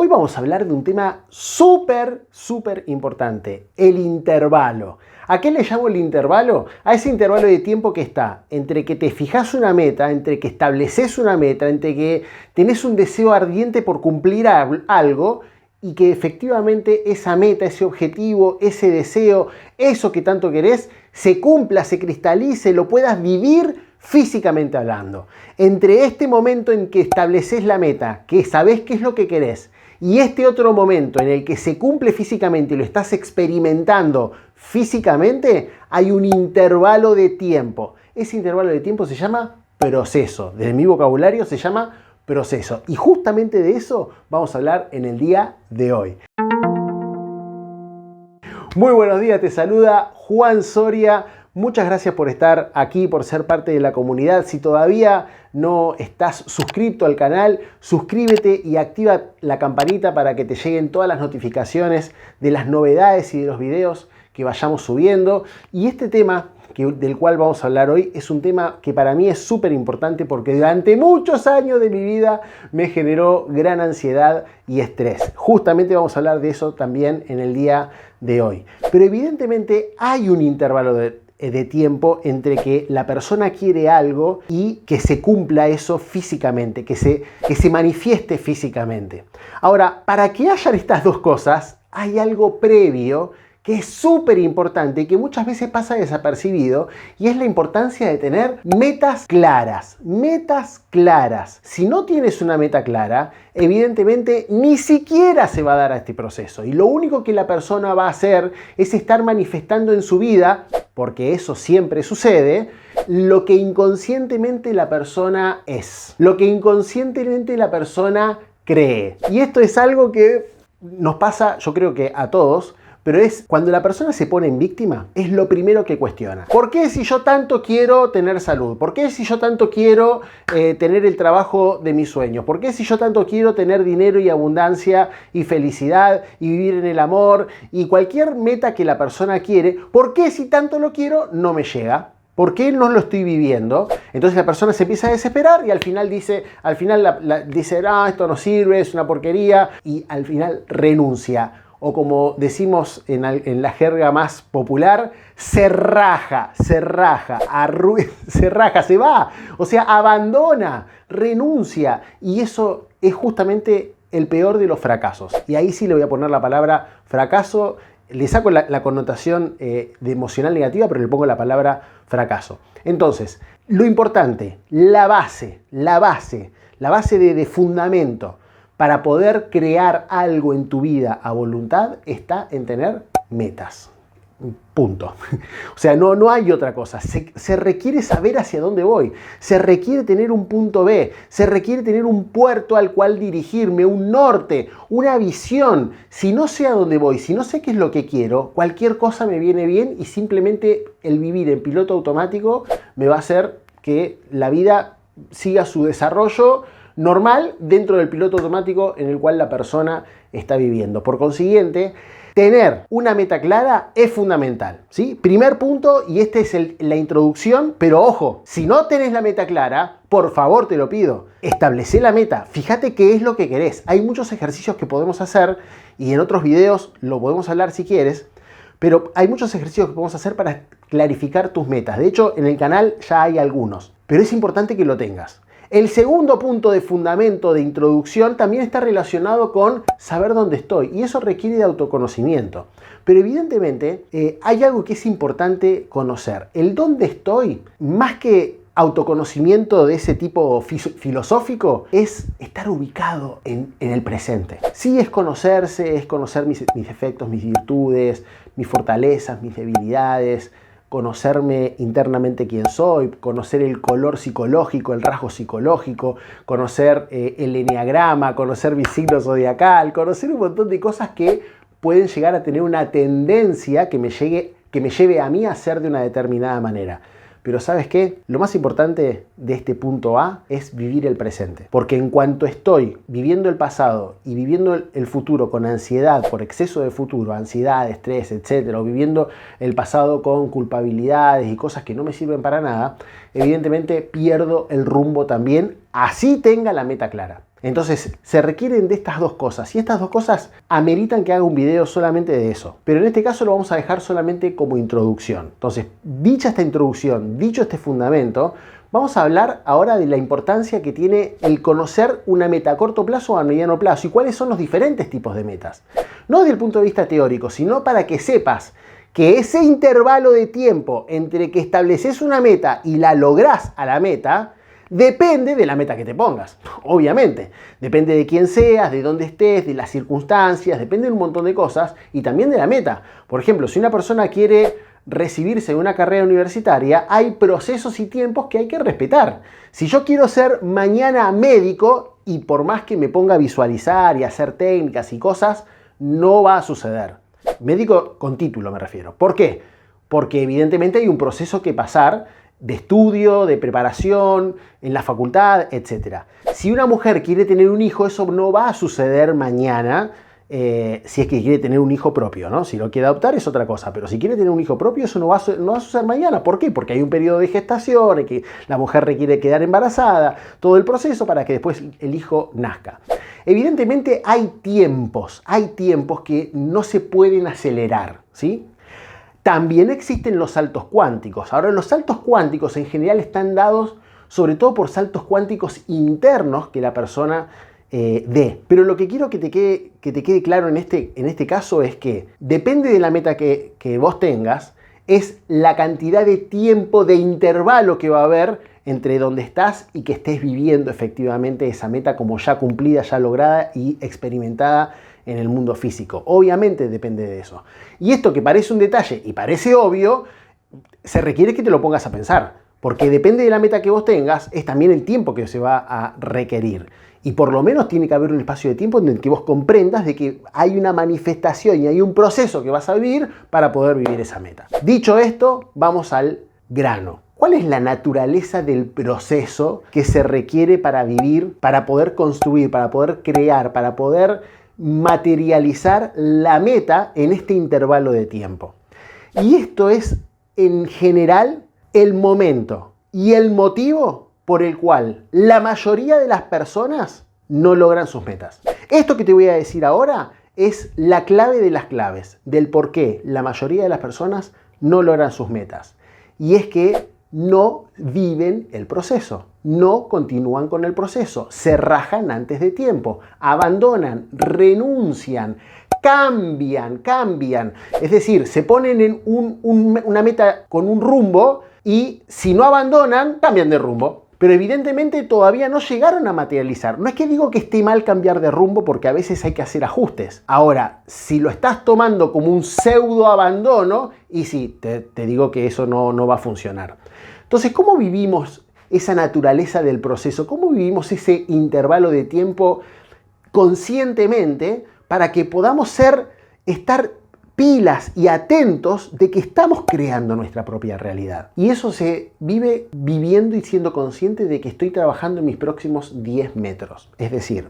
Hoy vamos a hablar de un tema súper importante, el intervalo. ¿A qué le llamo el intervalo? A ese intervalo de tiempo que está entre que te fijas una meta, entre que estableces una meta, entre que tenés un deseo ardiente por cumplir algo y que efectivamente esa meta, ese objetivo, ese deseo, eso que tanto querés, se cumpla, se cristalice, lo puedas vivir físicamente hablando. Entre este momento en que estableces la meta, que sabés qué es lo que querés, y este otro momento en el que se cumple físicamente y lo estás experimentando físicamente, hay un intervalo de tiempo. Ese intervalo de tiempo se llama proceso. Desde mi vocabulario se llama proceso. Y justamente de eso vamos a hablar en el día de hoy. Muy buenos días, te saluda Juan Soria. Muchas gracias por estar aquí, por ser parte de la comunidad. Si todavía no estás suscrito al canal, suscríbete y activa la campanita para que te lleguen todas las notificaciones de las novedades y de los videos que vayamos subiendo. Y este tema del cual vamos a hablar hoy es un tema que para mí es súper importante porque durante muchos años de mi vida me generó gran ansiedad y estrés. Justamente vamos a hablar de eso también en el día de hoy. Pero evidentemente hay un intervalo de tiempo entre que la persona quiere algo y que se cumpla eso físicamente, que se manifieste físicamente. Ahora, para que hayan estas dos cosas, hay algo previo que es súper importante y que muchas veces pasa desapercibido, y es la importancia de tener metas claras. Metas claras. Si no tienes una meta clara, evidentemente ni siquiera se va a dar a este proceso. Y lo único que la persona va a hacer es estar manifestando en su vida, porque eso siempre sucede, lo que inconscientemente la persona es. Lo que inconscientemente la persona cree. Y esto es algo que nos pasa, yo creo que a todos, pero es cuando la persona se pone en víctima, es lo primero que cuestiona. ¿Por qué si yo tanto quiero tener salud? ¿Por qué si yo tanto quiero tener el trabajo de mis sueños? ¿Por qué si yo tanto quiero tener dinero y abundancia y felicidad y vivir en el amor y cualquier meta que la persona quiere? ¿Por qué si tanto lo quiero no me llega? ¿Por qué no lo estoy viviendo? Entonces la persona se empieza a desesperar y al final dice, esto no sirve, es una porquería, y al final renuncia. O como decimos en la jerga más popular, se raja, se va. O sea, abandona, renuncia. Y eso es justamente el peor de los fracasos. Y ahí sí le voy a poner la palabra fracaso. Le saco la connotación de emocional negativa, pero le pongo la palabra fracaso. Entonces, lo importante, la base de fundamento para poder crear algo en tu vida a voluntad está en tener metas. Punto. O sea, no hay otra cosa. Se requiere saber hacia dónde voy. Se requiere tener un punto B. Se requiere tener un puerto al cual dirigirme, un norte, una visión. Si no sé a dónde voy, si no sé qué es lo que quiero, cualquier cosa me viene bien y simplemente el vivir en piloto automático me va a hacer que la vida siga su desarrollo normal dentro del piloto automático en el cual la persona está viviendo. Por consiguiente, tener una meta clara es fundamental, ¿sí? Primer punto, y esta es la introducción, pero ojo, si no tenés la meta clara, por favor te lo pido, establece la meta, fíjate qué es lo que querés. Hay muchos ejercicios que podemos hacer y en otros videos lo podemos hablar si quieres, pero hay muchos ejercicios que podemos hacer para clarificar tus metas. De hecho, en el canal ya hay algunos, pero es importante que lo tengas. El segundo punto de fundamento, de introducción, también está relacionado con saber dónde estoy, y eso requiere de autoconocimiento. Pero evidentemente hay algo que es importante conocer. El dónde estoy, más que autoconocimiento de ese tipo filosófico, es estar ubicado en el presente. Sí, es conocerse, es conocer mis defectos, mis virtudes, mis fortalezas, mis debilidades, conocerme internamente quién soy, conocer el color psicológico, el rasgo psicológico, conocer el eneagrama, conocer mi signo zodiacal, conocer un montón de cosas que pueden llegar a tener una tendencia que me lleve a mí a ser de una determinada manera. Pero ¿sabes qué? Lo más importante de este punto A es vivir el presente. Porque en cuanto estoy viviendo el pasado y viviendo el futuro con ansiedad por exceso de futuro, ansiedad, estrés, etc., o viviendo el pasado con culpabilidades y cosas que no me sirven para nada, evidentemente pierdo el rumbo también, así tenga la meta clara. Entonces, se requieren de estas dos cosas. Y estas dos cosas ameritan que haga un video solamente de eso. Pero en este caso lo vamos a dejar solamente como introducción. Entonces, dicha esta introducción, dicho este fundamento, vamos a hablar ahora de la importancia que tiene el conocer una meta a corto plazo o a mediano plazo y cuáles son los diferentes tipos de metas. No desde el punto de vista teórico, sino para que sepas que ese intervalo de tiempo entre que estableces una meta y la lográs a la meta, depende de la meta que te pongas, obviamente. Depende de quién seas, de dónde estés, de las circunstancias, depende de un montón de cosas y también de la meta. Por ejemplo, si una persona quiere recibirse en una carrera universitaria, hay procesos y tiempos que hay que respetar. Si yo quiero ser mañana médico y por más que me ponga a visualizar y hacer técnicas y cosas, no va a suceder. Médico con título me refiero. ¿Por qué? Porque evidentemente hay un proceso que pasar de estudio, de preparación, en la facultad, etc. Si una mujer quiere tener un hijo, eso no va a suceder mañana, si es que quiere tener un hijo propio, ¿no? Si lo quiere adoptar es otra cosa, pero si quiere tener un hijo propio, eso no va a suceder mañana. ¿Por qué? Porque hay un periodo de gestación, en que la mujer requiere quedar embarazada, todo el proceso para que después el hijo nazca. Evidentemente hay tiempos que no se pueden acelerar, ¿sí? También existen los saltos cuánticos. Ahora, los saltos cuánticos en general están dados sobre todo por saltos cuánticos internos que la persona dé. Pero lo que quiero que te quede claro en este caso es que depende de la meta que vos tengas, es la cantidad de tiempo, de intervalo que va a haber entre donde estás y que estés viviendo efectivamente esa meta como ya cumplida, ya lograda y experimentada en el mundo físico. Obviamente depende de eso. Y esto que parece un detalle y parece obvio, se requiere que te lo pongas a pensar, porque depende de la meta que vos tengas, es también el tiempo que se va a requerir. Y por lo menos tiene que haber un espacio de tiempo en el que vos comprendas de que hay una manifestación y hay un proceso que vas a vivir para poder vivir esa meta. Dicho esto, vamos al grano. ¿Cuál es la naturaleza del proceso que se requiere para vivir, para poder construir, para poder crear, para poder materializar la meta en este intervalo de tiempo? Y esto es, en general, el momento y el motivo por el cual la mayoría de las personas no logran sus metas. Esto que te voy a decir ahora es la clave de las claves, del por qué la mayoría de las personas no logran sus metas. Y es que no viven el proceso, no continúan con el proceso, se rajan antes de tiempo, abandonan, renuncian, cambian. Es decir, se ponen en una meta con un rumbo y si no abandonan, cambian de rumbo. Pero evidentemente todavía no llegaron a materializar. No es que digo que esté mal cambiar de rumbo porque a veces hay que hacer ajustes. Ahora, si lo estás tomando como un pseudo abandono, y sí, te digo que eso no va a funcionar. Entonces, ¿cómo vivimos esa naturaleza del proceso? ¿Cómo vivimos ese intervalo de tiempo conscientemente para que podamos estar pilas y atentos de que estamos creando nuestra propia realidad? Y eso se vive viviendo y siendo consciente de que estoy trabajando en mis próximos 10 metros. Es decir,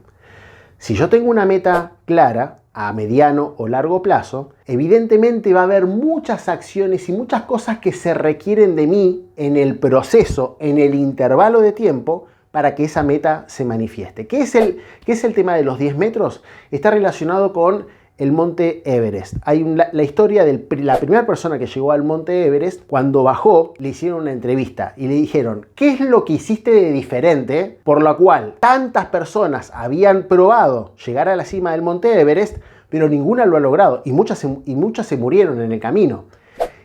si yo tengo una meta clara a mediano o largo plazo, evidentemente va a haber muchas acciones y muchas cosas que se requieren de mí en el proceso, en el intervalo de tiempo, para que esa meta se manifieste. ¿Qué es el tema de los 10 metros? Está relacionado con el monte Everest. Hay la historia de la primera persona que llegó al monte Everest. Cuando bajó, le hicieron una entrevista y le dijeron: ¿qué es lo que hiciste de diferente por la cual tantas personas habían probado llegar a la cima del monte Everest, pero ninguna lo ha logrado y muchas se murieron en el camino?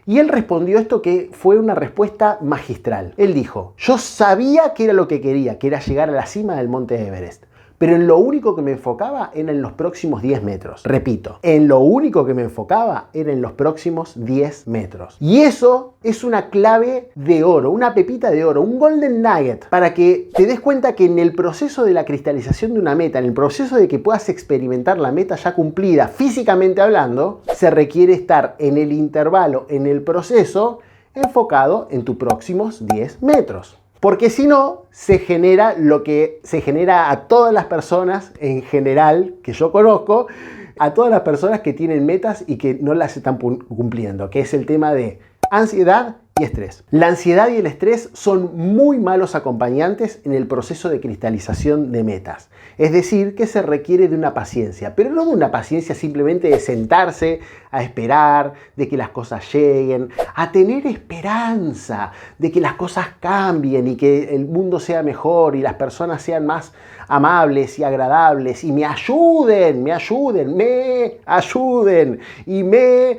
Y él respondió esto, que fue una respuesta magistral. Él dijo: yo sabía que era lo que quería, que era llegar a la cima del monte Everest, pero en lo único que me enfocaba era en los próximos 10 metros. Repito, en lo único que me enfocaba era en los próximos 10 metros. Y eso es una clave de oro, una pepita de oro, un golden nugget, para que te des cuenta que en el proceso de la cristalización de una meta, en el proceso de que puedas experimentar la meta ya cumplida, físicamente hablando, se requiere estar en el intervalo, en el proceso, enfocado en tus próximos 10 metros. Porque si no, se genera lo que se genera a todas las personas en general que yo conozco, a todas las personas que tienen metas y que no las están cumpliendo, que es el tema de ansiedad y estrés. La ansiedad y el estrés son muy malos acompañantes en el proceso de cristalización de metas. Es decir, que se requiere de una paciencia, pero no de una paciencia simplemente de sentarse a esperar, de que las cosas lleguen, a tener esperanza de que las cosas cambien y que el mundo sea mejor y las personas sean más amables y agradables y me ayuden y me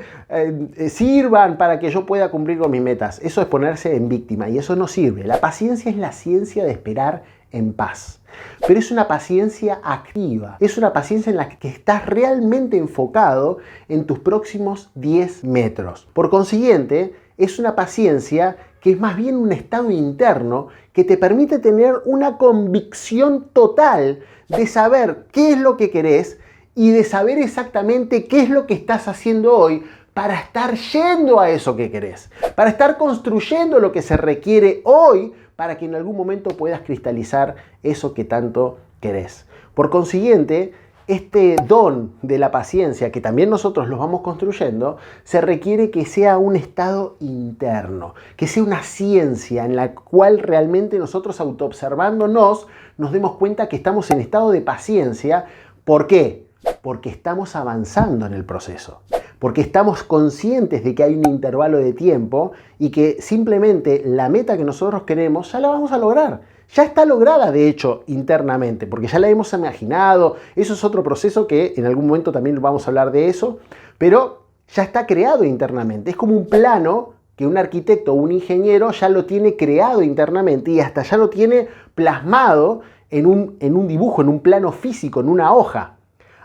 sirvan para que yo pueda cumplir con mis metas. Eso es ponerse en víctima y eso no sirve. La paciencia es la ciencia de esperar en paz. Pero es una paciencia activa, es una paciencia en la que estás realmente enfocado en tus próximos 10 metros. Por consiguiente, es una paciencia que es más bien un estado interno que te permite tener una convicción total de saber qué es lo que querés y de saber exactamente qué es lo que estás haciendo hoy para estar yendo a eso que querés, para estar construyendo lo que se requiere hoy para que en algún momento puedas cristalizar eso que tanto querés. Por consiguiente, este don de la paciencia, que también nosotros los vamos construyendo, se requiere que sea un estado interno, que sea una ciencia en la cual realmente nosotros autoobservándonos nos demos cuenta que estamos en estado de paciencia. ¿Por qué? Porque estamos avanzando en el proceso, porque estamos conscientes de que hay un intervalo de tiempo y que simplemente la meta que nosotros queremos ya la vamos a lograr. Ya está lograda, de hecho, internamente, porque ya la hemos imaginado. Eso es otro proceso que en algún momento también vamos a hablar de eso, pero ya está creado internamente. Es como un plano que un arquitecto o un ingeniero ya lo tiene creado internamente y hasta ya lo tiene plasmado en un dibujo, en un plano físico, en una hoja.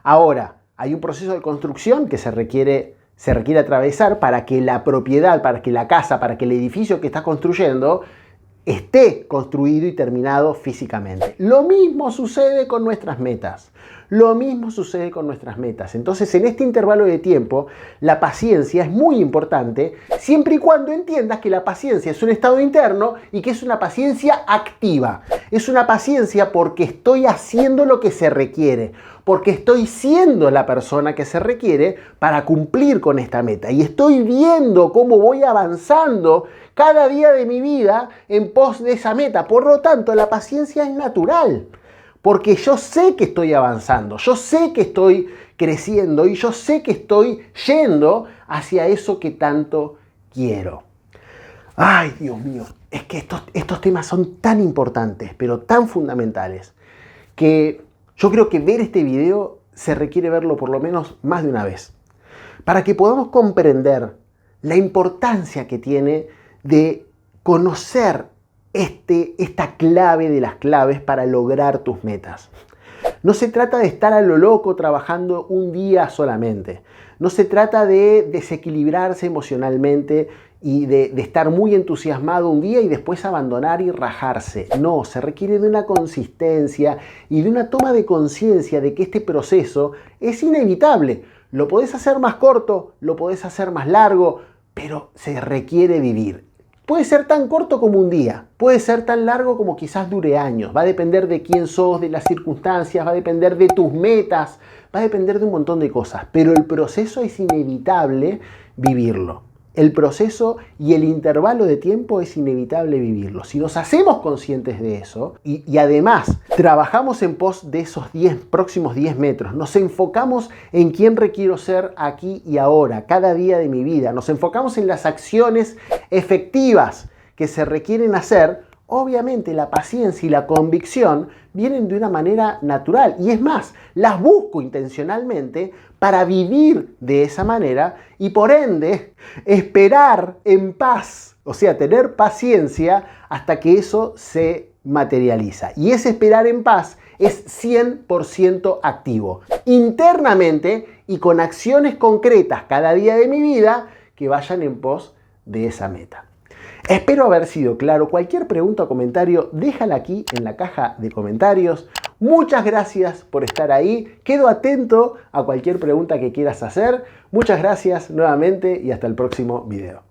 Ahora, hay un proceso de construcción que se requiere atravesar para que la propiedad, para que la casa, para que el edificio que estás construyendo esté construido y terminado físicamente. Lo mismo sucede con nuestras metas. Entonces, en este intervalo de tiempo, la paciencia es muy importante, siempre y cuando entiendas que la paciencia es un estado interno y que es una paciencia activa. Es una paciencia porque estoy haciendo lo que se requiere, porque estoy siendo la persona que se requiere para cumplir con esta meta. Y estoy viendo cómo voy avanzando cada día de mi vida en pos de esa meta. Por lo tanto, la paciencia es natural. Porque yo sé que estoy avanzando, yo sé que estoy creciendo y yo sé que estoy yendo hacia eso que tanto quiero. Ay, Dios mío, es que estos temas son tan importantes, pero tan fundamentales, que yo creo que ver este video se requiere verlo por lo menos más de una vez, para que podamos comprender la importancia que tiene de conocer esta clave de las claves para lograr tus metas. No se trata de estar a lo loco trabajando un día solamente. No se trata de desequilibrarse emocionalmente y de estar muy entusiasmado un día y después abandonar y rajarse. No, se requiere de una consistencia y de una toma de conciencia de que este proceso es inevitable. Lo podés hacer más corto, lo podés hacer más largo, pero se requiere vivir. Puede ser tan corto como un día, puede ser tan largo como quizás dure años. Va a depender de quién sos, de las circunstancias, va a depender de tus metas, va a depender de un montón de cosas. Pero el proceso es inevitable vivirlo. El proceso y el intervalo de tiempo es inevitable vivirlo. Si nos hacemos conscientes de eso y además trabajamos en pos de esos próximos 10 metros, nos enfocamos en quién requiero ser aquí y ahora, cada día de mi vida, nos enfocamos en las acciones efectivas que se requieren hacer, obviamente la paciencia y la convicción vienen de una manera natural. Y es más, las busco intencionalmente para vivir de esa manera y por ende esperar en paz, o sea, tener paciencia hasta que eso se materializa. Y ese esperar en paz es 100% activo, internamente y con acciones concretas cada día de mi vida que vayan en pos de esa meta. Espero haber sido claro. Cualquier pregunta o comentario, déjala aquí en la caja de comentarios. Muchas gracias por estar ahí. Quedo atento a cualquier pregunta que quieras hacer. Muchas gracias nuevamente y hasta el próximo video.